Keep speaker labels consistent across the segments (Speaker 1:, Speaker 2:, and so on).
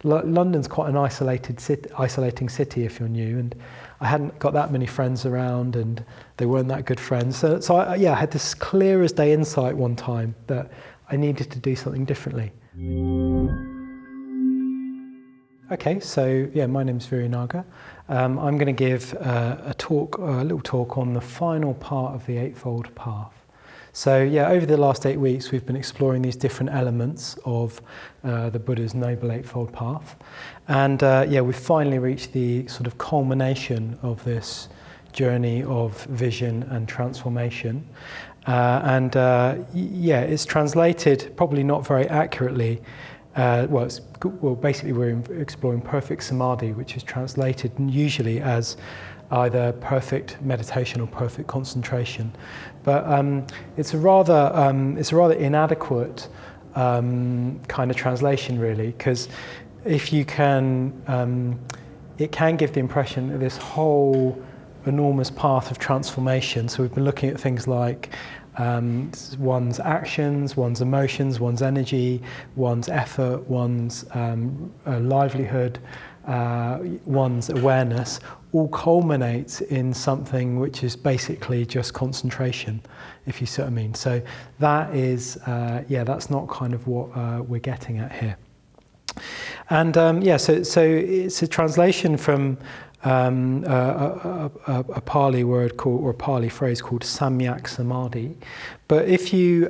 Speaker 1: London's quite an isolating city if you're new, and I hadn't got that many friends around, and they weren't that good friends. So I had this clear as day insight one time that I needed to do something differently. Okay, so my name's Virinaga. I'm going to give a little talk on the final part of the Eightfold Path. So over the last 8 weeks we've been exploring these different elements of the Buddha's Noble Eightfold Path. And we've finally reached the sort of culmination of this journey of vision and transformation. It's translated, probably not very accurately, basically we're exploring perfect Samadhi, which is translated usually as either perfect meditation or perfect concentration, but it's a rather inadequate kind of translation, really, because if you can, it can give the impression that this whole enormous path of transformation. So we've been looking at things like one's actions, one's emotions, one's energy, one's effort, one's livelihood, one's awareness, all culminates in something which is basically just concentration, if you see what I mean. So that is, that's not kind of what we're getting at here. And so it's a translation from a Pali word called, or a Pali phrase called Samyak Samadhi. But if you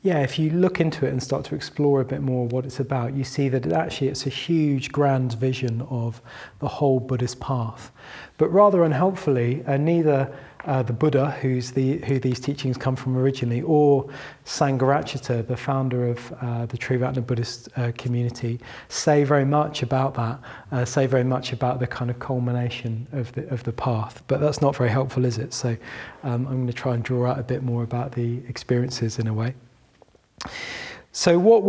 Speaker 1: look into it and start to explore a bit more what it's about, you see that it's a huge, grand vision of the whole Buddhist path. But rather unhelpfully, neither the Buddha, who these teachings come from originally, or Sangharakshita, the founder of the Triratna Buddhist community, say very much about that, say very much about the kind of culmination of the path. But that's not very helpful, is it? So I'm going to try and draw out a bit more about the experiences in a way. So what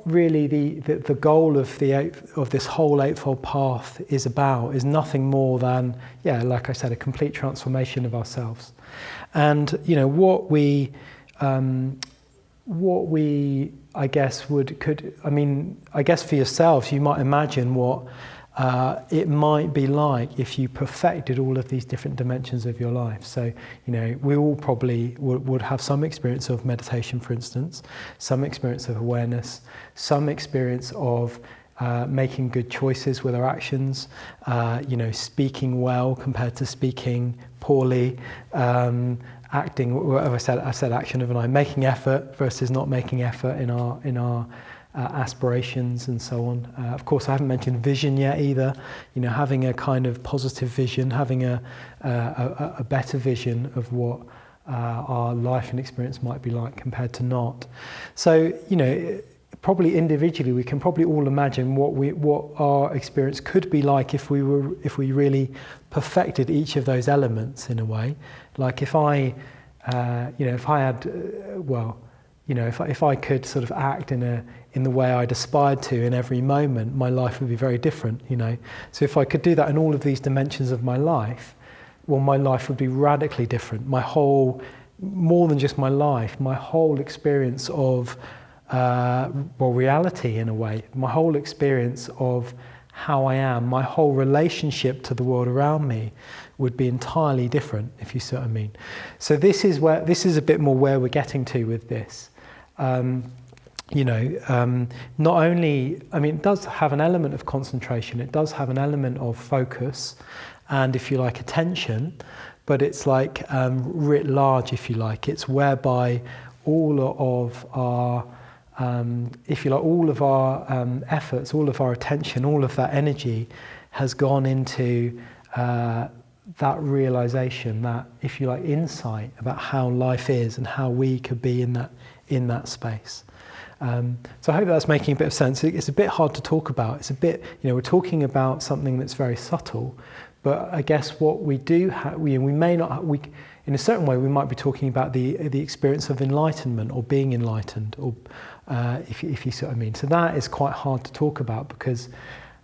Speaker 1: really the goal of this whole Eightfold Path is about is nothing more than, like I said, a complete transformation of ourselves. And what we I guess for yourselves, you might imagine what it might be like if you perfected all of these different dimensions of your life. So, we all probably would have some experience of meditation, for instance, some experience of awareness, some experience of making good choices with our actions, speaking well compared to speaking poorly, acting, whatever I said action, haven't I? Making effort versus not making effort in our aspirations and so on. Of course, I haven't mentioned vision yet either. Having a kind of positive vision, having a better vision of what our life and experience might be like compared to not. So, probably individually, we can probably all imagine what our experience could be like if we really perfected each of those elements in a way. Like if I could sort of act in the way I'd aspired to in every moment, my life would be very different, So if I could do that in all of these dimensions of my life, well, my life would be radically different. More than just my life, my whole experience of, reality in a way, my whole experience of how I am, my whole relationship to the world around me would be entirely different, if you see what I mean. So this is a bit more where we're getting to with this. Not only, it does have an element of concentration, it does have an element of focus and, if you like, attention, but it's like writ large, if you like. It's whereby all of our, efforts, all of our attention, all of that energy has gone into that realization, that, if you like, insight about how life is and how we could be in that space. So I hope that's making a bit of sense. It's a bit hard to talk about. It's a bit, we're talking about something that's very subtle, but I guess what we do have, we may not, in a certain way, we might be talking about the experience of enlightenment or being enlightened, or if you see what I mean. So that is quite hard to talk about because,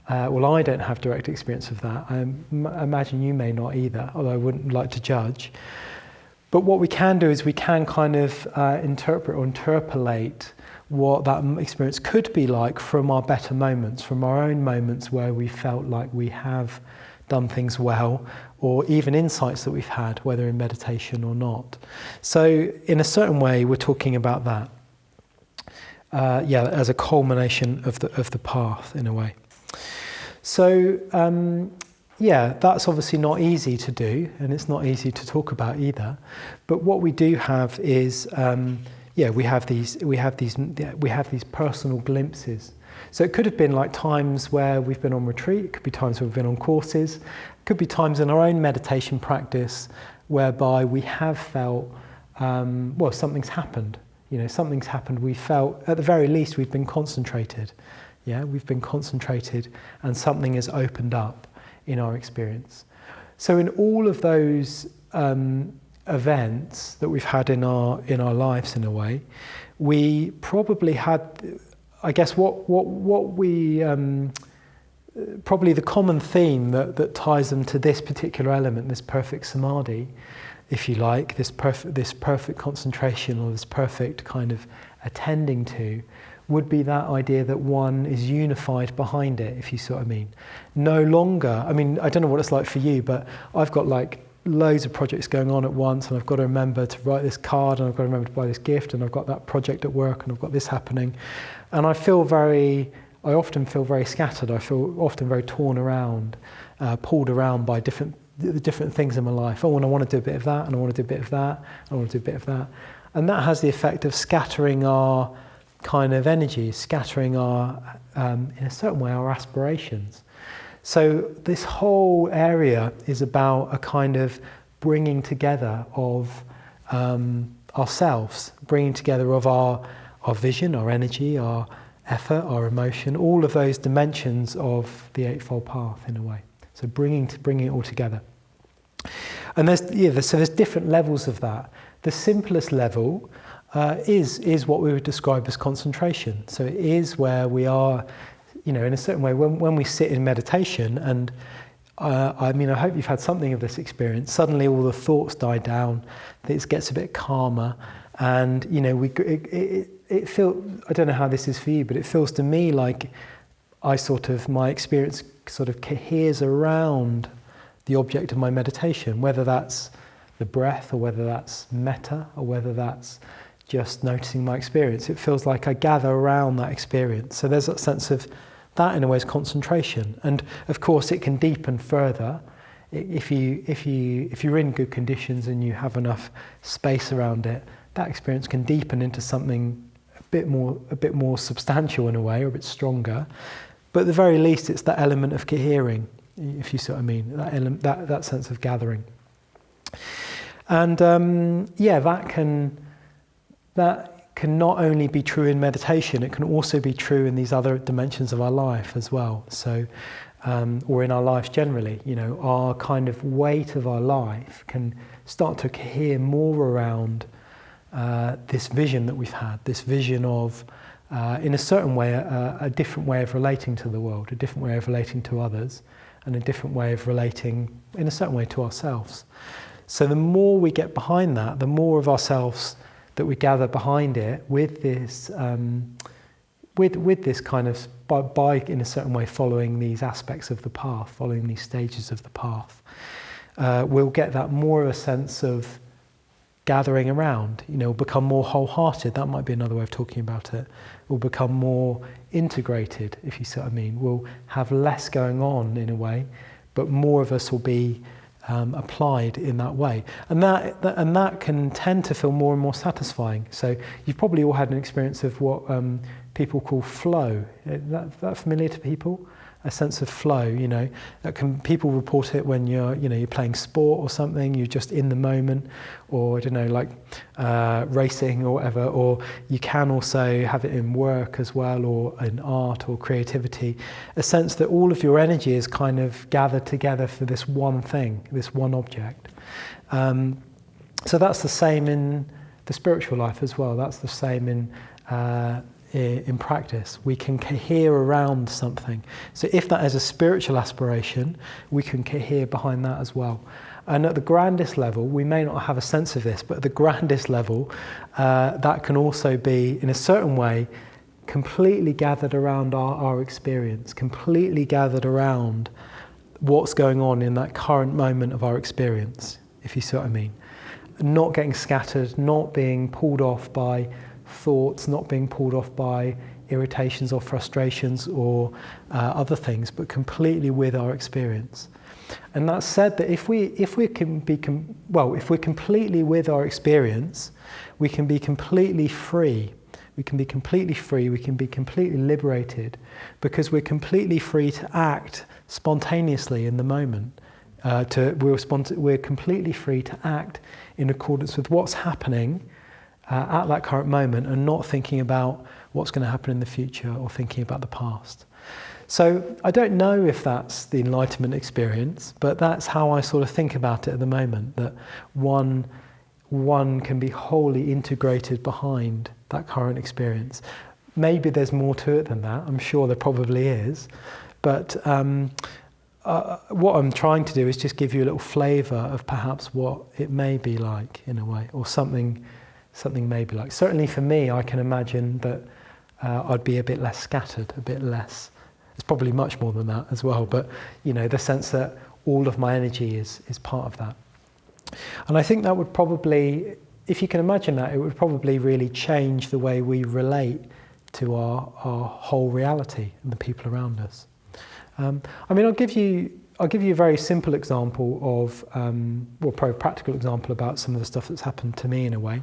Speaker 1: I don't have direct experience of that. I imagine you may not either, although I wouldn't like to judge. But what we can do is we can kind of interpret or interpolate what that experience could be like from our better moments, from our own moments where we felt like we have done things well, or even insights that we've had, whether in meditation or not. So in a certain way, we're talking about that. As a culmination of the path, in a way. So, that's obviously not easy to do, and it's not easy to talk about either. But what we do have is, we have these personal glimpses. So it could have been like times where we've been on retreat. It could be times where we've been on courses. It could be times in our own meditation practice whereby we have felt, something's happened. Something's happened. We felt, at the very least, we've been concentrated. We've been concentrated, and something has opened up in our experience. So in all of those events that we've had in our lives, in a way, we probably had, I guess, what we probably the common theme that ties them to this particular element, this perfect samadhi, if you like, this perfect concentration, or this perfect kind of attending to, would be that idea that one is unified behind it, if you see what I mean. No longer, I don't know what it's like for you, but I've got like loads of projects going on at once, and I've got to remember to write this card, and I've got to remember to buy this gift, and I've got that project at work, and I've got this happening. And I often feel very scattered. I feel often very torn around, pulled around by different things in my life. Oh, and I want to do a bit of that, and I want to do a bit of that, and I want to do a bit of that. And that has the effect of scattering our kind of energy, scattering our, in a certain way, our aspirations. So this whole area is about a kind of bringing together of ourselves, bringing together of our vision, our energy, our effort, our emotion, all of those dimensions of the Eightfold Path, in a way. So bringing it all together. And there's different levels of that. The simplest level is what we would describe as concentration. So it is where we are, in a certain way, when we sit in meditation, and I hope you've had something of this experience. Suddenly all the thoughts die down, it gets a bit calmer, and it feels, I don't know how this is for you, but it feels to me like my experience sort of coheres around the object of my meditation, whether that's the breath, or whether that's metta, or whether that's just noticing my experience. It feels like I gather around that experience. So there's that sense of that, in a way, is concentration. And of course it can deepen further if you're in good conditions and you have enough space around it. That experience can deepen into something a bit more substantial, in a way, or a bit stronger. But at the very least, it's that element of cohering, if you see what I mean, that sense of gathering. And that can not only be true in meditation, it can also be true in these other dimensions of our life as well. So, or in our lives generally, our kind of weight of our life can start to cohere more around this vision that we've had, this vision of, in a certain way, a different way of relating to the world, a different way of relating to others, and a different way of relating, in a certain way, to ourselves. So the more we get behind that, the more of ourselves that we gather behind it with this, with this kind of, by in a certain way following these aspects of the path, following these stages of the path, we'll get that more of a sense of gathering around. We'll become more wholehearted. That might be another way of talking about it. We'll become more integrated, if you see what I mean. We'll have less going on, in a way, but more of us will be applied in that way, and that can tend to feel more and more satisfying. So you've probably all had an experience of what people call flow. That familiar to people? A sense of flow. People report it when you're playing sport or something. You're just in the moment, or I don't know, like racing or whatever. Or you can also have it in work as well, or in art or creativity. A sense that all of your energy is kind of gathered together for this one thing, this one object. So that's the same in the spiritual life as well. That's the same in practice. We can cohere around something. So if that is a spiritual aspiration, we can cohere behind that as well. And at the grandest level, we may not have a sense of this, but at the grandest level, that can also be, in a certain way, completely gathered around our experience, completely gathered around what's going on in that current moment of our experience, if you see what I mean. Not getting scattered, not being pulled off by thoughts, not being pulled off by irritations or frustrations or other things, but completely with our experience. And that said, that if we're completely with our experience, we can be completely free. We can be completely free, we can be completely liberated, because we're completely free to act spontaneously in the moment. We're completely free to act in accordance with what's happening at that current moment, and not thinking about what's going to happen in the future or thinking about the past. So I don't know if that's the enlightenment experience, but that's how I sort of think about it at the moment, that one can be wholly integrated behind that current experience. Maybe there's more to it than that. I'm sure there probably is. But what I'm trying to do is just give you a little flavour of perhaps what it may be like in a way, or something may be like. Certainly for me, I can imagine that I'd be a bit less scattered, a bit less. It's probably much more than that as well, but the sense that all of my energy is part of that. And I think that would probably, if you can imagine that, it would probably really change the way we relate to our whole reality and the people around us. I'll give you a very simple example of, probably a practical example about some of the stuff that's happened to me in a way.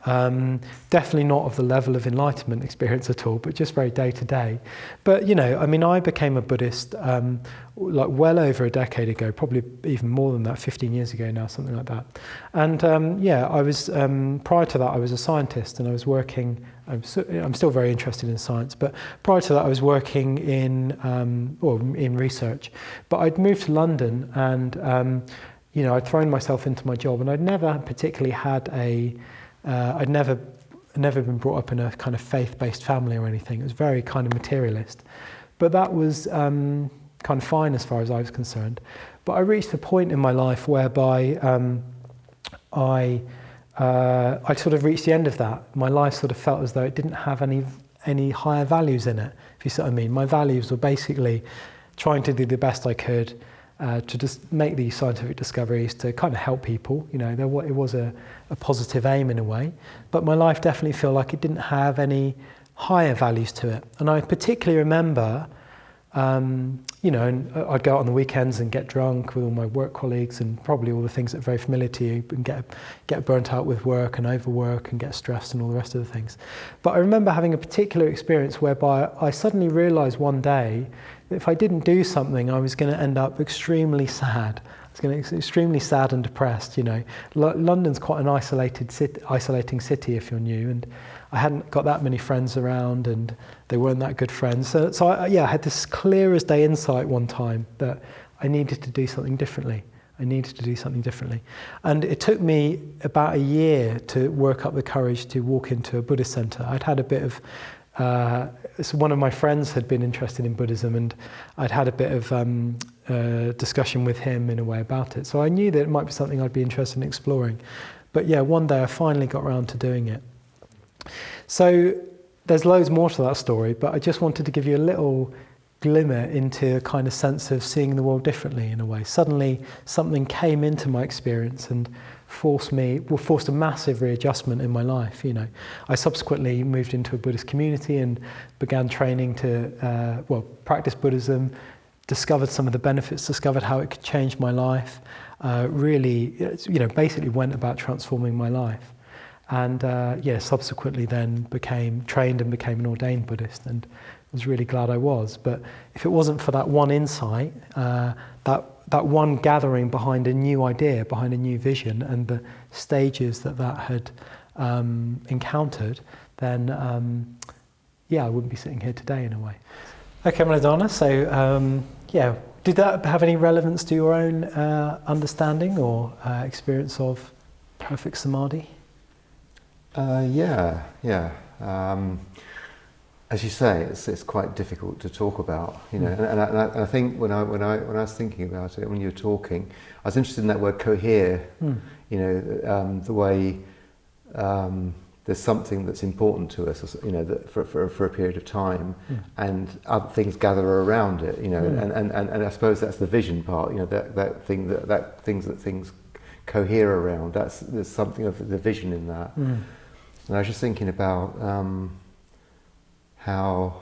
Speaker 1: Definitely not of the level of enlightenment experience at all, but just very day to day. But I became a Buddhist well over a decade ago, probably even more than that, 15 years ago now, something like that. And I was prior to that I was a scientist, and I was working. I'm still very interested in science, but prior to that I was working in research. But I'd moved to London, and I'd thrown myself into my job, and I'd never particularly had I'd never been brought up in a kind of faith-based family or anything. It was very kind of materialist. But that was kind of fine as far as I was concerned. But I reached a point in my life whereby I sort of reached the end of that. My life sort of felt as though it didn't have any higher values in it, if you see what I mean. My values were basically trying to do the best I could, to just make these scientific discoveries, to kind of help people. It was a positive aim in a way, but my life definitely felt like it didn't have any higher values to it. And I particularly remember, and I'd go out on the weekends and get drunk with all my work colleagues, and probably all the things that are very familiar to you, and get burnt out with work and overwork and get stressed and all the rest of the things. But I remember having a particular experience whereby I suddenly realised one day that if I didn't do something, I was going to end up extremely sad. I was going to be extremely sad and depressed. London's quite an isolating city if you're new, and I hadn't got that many friends around, and they weren't that good friends. So I had this clear as day insight one time that I needed to do something differently. And it took me about a year to work up the courage to walk into a Buddhist centre. I'd had a bit of so one of my friends had been interested in Buddhism, and I'd had a bit of discussion with him in a way about it. So I knew that it might be something I'd be interested in exploring. But one day I finally got around to doing it. So there's loads more to that story, but I just wanted to give you a little glimmer into a kind of sense of seeing the world differently in a way. Suddenly something came into my experience and forced a massive readjustment in my life. I subsequently moved into a Buddhist community and began training to practice Buddhism, discovered some of the benefits, discovered how it could change my life, basically went about transforming my life. And subsequently then became trained and became an ordained Buddhist, and was really glad I was. But if it wasn't for that one insight, that one gathering behind a new idea, behind a new vision, and the stages that had encountered, then I wouldn't be sitting here today in a way. Okay, Maladana, so did that have any relevance to your own understanding or experience of perfect samadhi?
Speaker 2: as you say, it's quite difficult to talk about, you know. And I think when I was thinking about it, when you were talking, I was interested in that word cohere. You know, the way there's something that's important to us, you know, that for a period of time, and other things gather around it, you know. And I suppose that's the vision part, you know, that things cohere around. There's something of the vision in that. And I was just thinking about how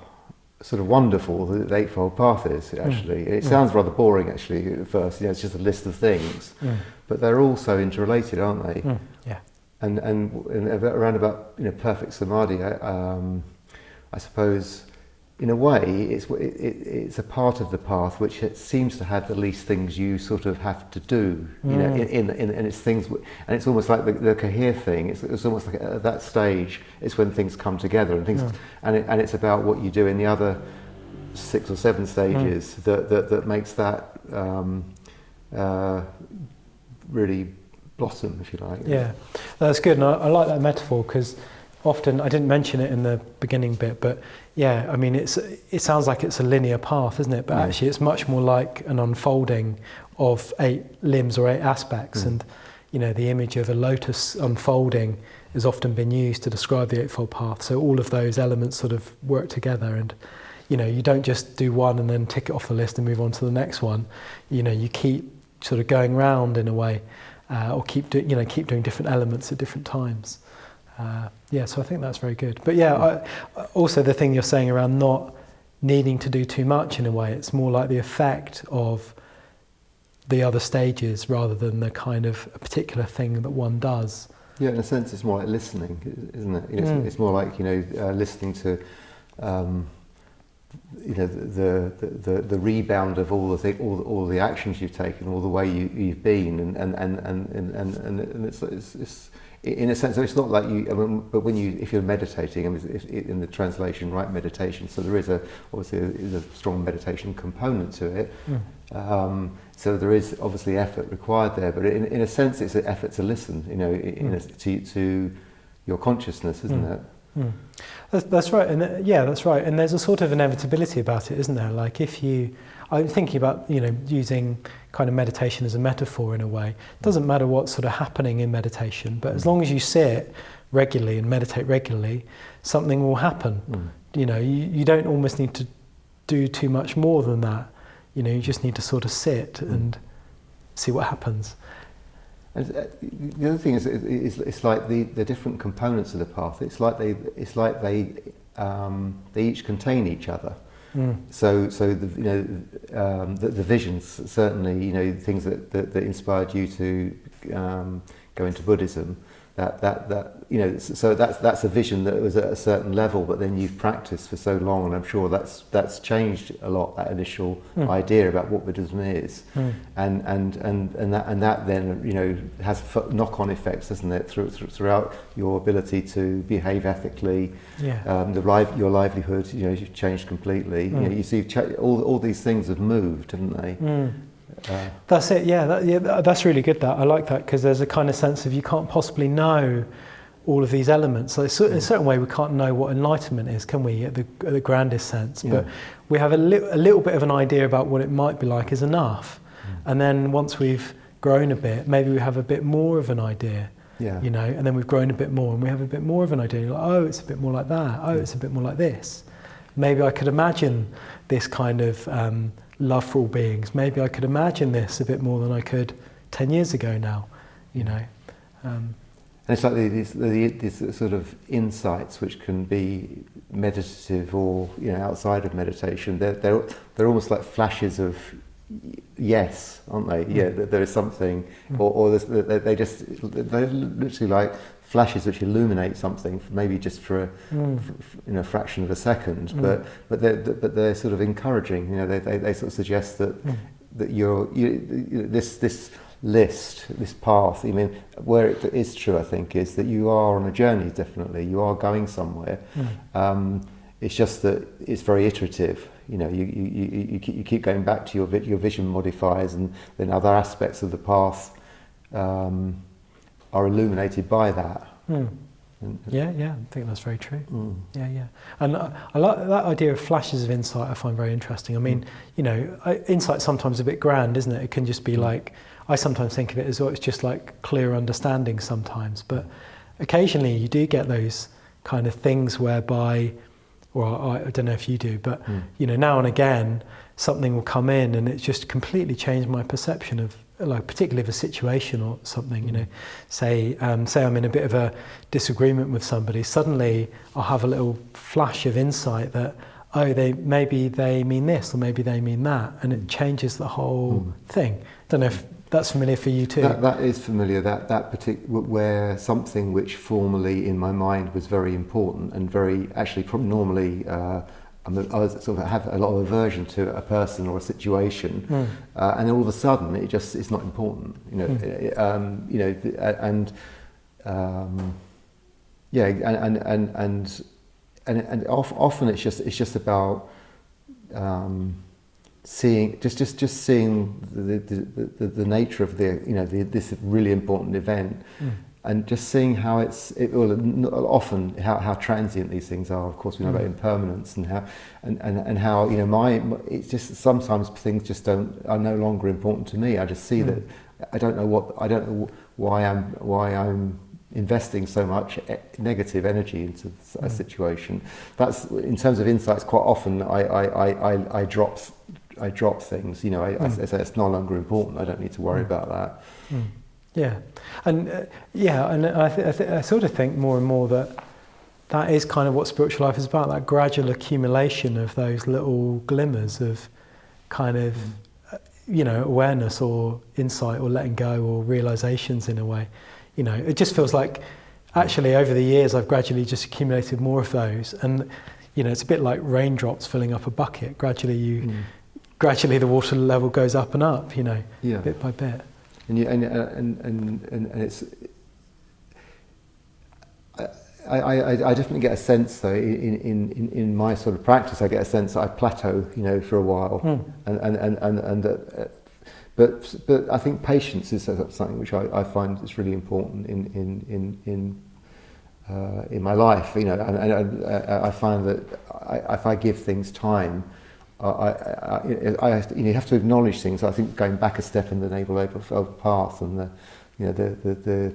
Speaker 2: sort of wonderful the Eightfold Path is, actually. It sounds rather boring, actually, at first. You know, it's just a list of things, but they're all so interrelated, aren't they?
Speaker 1: Yeah.
Speaker 2: And around about, you know, perfect samadhi, I suppose, in a way, it's a part of the path which it seems to have the least things you sort of have to do, you know, in its things, and it's almost like the cohere thing. It's almost like at that stage, it's when things come together and things, and it's about what you do in the other 6 or 7 stages that makes that really blossom, if you like.
Speaker 1: Yeah, that's good, and I like that metaphor, because often, I didn't mention it in the beginning bit, but yeah, I mean, it sounds like it's a linear path, isn't it? But actually it's much more like an unfolding of 8 limbs or 8 aspects. And, you know, the image of a lotus unfolding has often been used to describe the Eightfold Path. So all of those elements sort of work together, and, you know, you don't just do one and then tick it off the list and move on to the next one. You know, you keep sort of going round in a way, or keep doing different elements at different times. Yeah, so I think that's very good. But yeah, also the thing you're saying around not needing to do too much, in a way, it's more like the effect of the other stages rather than the kind of a particular thing that one does.
Speaker 2: Yeah, in a sense, it's more like listening, isn't it? It's more like, you know, listening to, you know, the rebound of all the actions you've taken, all the way you've been, and it's in a sense, it's not like you. I mean, but if you're meditating, I mean, in the translation, right meditation, so there is obviously a strong meditation component to it. So there is obviously effort required there, but in a sense, it's an effort to listen, you know, to your consciousness, isn't it?
Speaker 1: That's right, and that's right. And there's a sort of inevitability about it, isn't there? Like I'm thinking about, you know, using kind of meditation as a metaphor in a way. It doesn't matter what's sort of happening in meditation, but as long as you sit regularly and meditate regularly, something will happen. You know, you don't almost need to do too much more than that. You know, you just need to sort of sit and see what happens.
Speaker 2: And the other thing is, it's like the different components of the path. It's like they each contain each other. So the, you know, the visions, certainly, you know, things that inspired you to go into Buddhism. That you know, so that's a vision that was at a certain level, but then you've practiced for so long, and I'm sure that's changed a lot. That initial idea about what Buddhism is, and that then, you know, has knock-on effects, doesn't it, throughout your ability to behave ethically. Your livelihood, you know, you've changed completely. You know, you see all these things have moved, haven't they?
Speaker 1: That's it, that's really good. That I like that, because there's a kind of sense of you can't possibly know all of these elements. So in a certain way, we can't know what enlightenment is, can we, at the grandest sense? But we have a little bit of an idea about what it might be like is enough. And then once we've grown a bit, maybe we have a bit more of an idea. You know, and then we've grown a bit more, and we have a bit more of an idea. Like, oh, it's a bit more like that. Oh, it's a bit more like this. Maybe I could imagine this kind of love for all beings. Maybe I could imagine this a bit more than I could 10 years ago now, you know.
Speaker 2: And it's like these sort of insights which can be meditative or, you know, outside of meditation. They're almost like flashes of yes, aren't they? Yeah, there is something, or they're literally like flashes which illuminate something, maybe just for a fraction of a second, but they're sort of encouraging. You know, they sort of suggest that this list, this path. I mean, where it is true, I think, is that you are on a journey. Definitely, you are going somewhere. It's just that it's very iterative. You know, you keep going back to your vision modifiers, and then other aspects of the path are illuminated by that.
Speaker 1: Yeah, I think that's very true. Yeah. And I like that idea of flashes of insight. I find very interesting. I mean, insight's sometimes a bit grand, isn't it? It can just be like, I sometimes think of it as, it's just like clear understanding sometimes, but occasionally you do get those kind of things whereby, well, I don't know if you do, but now and again something will come in and it's just completely changed my perception of, like, particularly of a situation or something. Say I'm in a bit of a disagreement with somebody, suddenly I'll have a little flash of insight that, maybe they mean this or maybe they mean that, and it changes the whole thing. Don't know if that's familiar for you too.
Speaker 2: That is familiar. That particular, where something which formerly in my mind was very important and very, actually probably normally I sort of have a lot of aversion to a person or a situation, and then all of a sudden it's not important. Often it's just about seeing the nature of this really important event, and just seeing how often how transient these things are. Of course, we know about impermanence and how it's just sometimes things just are no longer important to me. I just see that I don't know why I'm investing so much negative energy into a situation. That's, in terms of insights, quite often I drop things. I say it's no longer important. I don't need to worry about that.
Speaker 1: Yeah, and I sort of think more and more that is kind of what spiritual life is about, that gradual accumulation of those little glimmers of kind of, awareness or insight or letting go or realizations in a way. It just feels like actually over the years I've gradually just accumulated more of those, and it's a bit like raindrops filling up a bucket. Gradually the water level goes up and up, bit by bit. And
Speaker 2: it's, I definitely get a sense though in my sort of practice, I get a sense that I plateau, for a while, but I think patience is something which I find is really important in my life, and I find that if I give things time, you have to acknowledge things. I think going back a step in the Eightfold path and the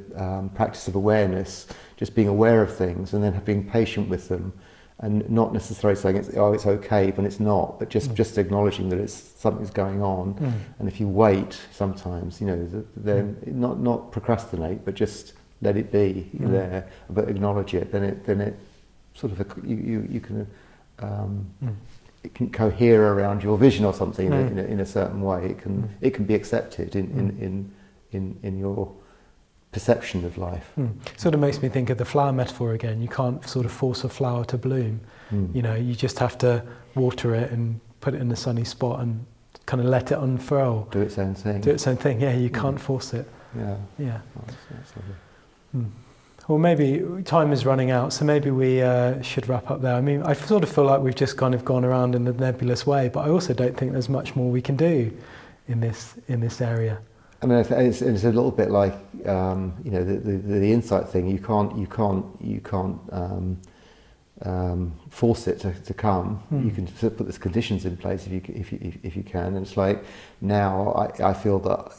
Speaker 2: practice of awareness, just being aware of things and then being patient with them, and not necessarily saying it's okay when it's not, but just acknowledging that something's going on. And if you wait, sometimes then not procrastinate, but just let it be there, but acknowledge it. Then it sort of you can. It can cohere around your vision or something in a certain way. It can be accepted in your perception of life.
Speaker 1: Sort of makes me think of the flower metaphor again. You can't sort of force a flower to bloom. You just have to water it and put it in a sunny spot and kind of let it unfurl.
Speaker 2: Do its own thing.
Speaker 1: Yeah, you can't force it.
Speaker 2: Yeah.
Speaker 1: Oh,
Speaker 2: that's lovely.
Speaker 1: Well, maybe time is running out, so maybe we should wrap up there. I mean, I sort of feel like we've just kind of gone around in a nebulous way, but I also don't think there's much more we can do in this area.
Speaker 2: I mean, it's a little bit like the insight thing. You can't force it to come. You can put these conditions in place if you can. And it's like now I feel that.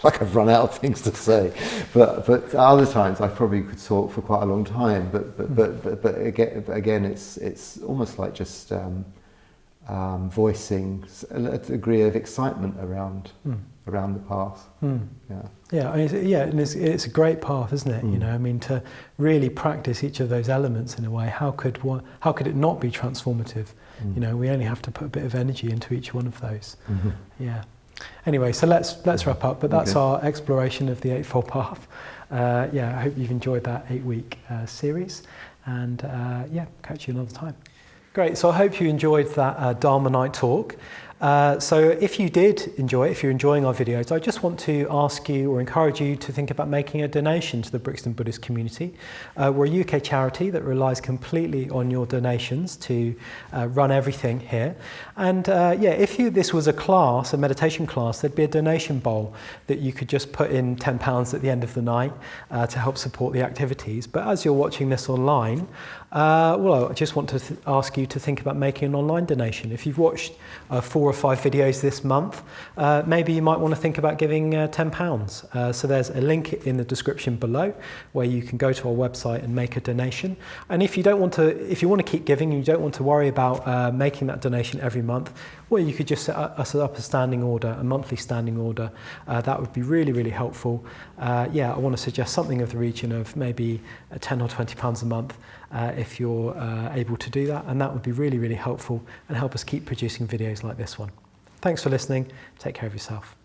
Speaker 2: Like I've run out of things to say, but other times I probably could talk for quite a long time. But again, it's almost like just voicing a degree of excitement around the path.
Speaker 1: Yeah, and it's a great path, isn't it? I mean, to really practice each of those elements in a way, how could it not be transformative? We only have to put a bit of energy into each one of those. Yeah. Anyway, so let's wrap up. But that's our exploration of the Eightfold Path. I hope you've enjoyed that 8-week series, and catch you another time. Great. So I hope you enjoyed that Dharma Night talk. So if you did enjoy it, if you're enjoying our videos, I just want to ask you or encourage you to think about making a donation to the Brixton Buddhist community. We're a UK charity that relies completely on your donations to run everything here. And if this was a class, a meditation class, there'd be a donation bowl that you could just put in £10 at the end of the night to help support the activities. But as you're watching this online, I just want to ask you to think about making an online donation. If you've watched 4 or 5 videos this month, maybe you might want to think about giving £10. So there's a link in the description below where you can go to our website and make a donation. And if you want to keep giving, you don't want to worry about making that donation every month, well, you could just set up a standing order, a monthly standing order. That would be really, really helpful. I want to suggest something of the region of maybe £10 or £20 a month if you're able to do that, and that would be really, really helpful and help us keep producing videos like this one. Thanks for listening. Take care of yourself.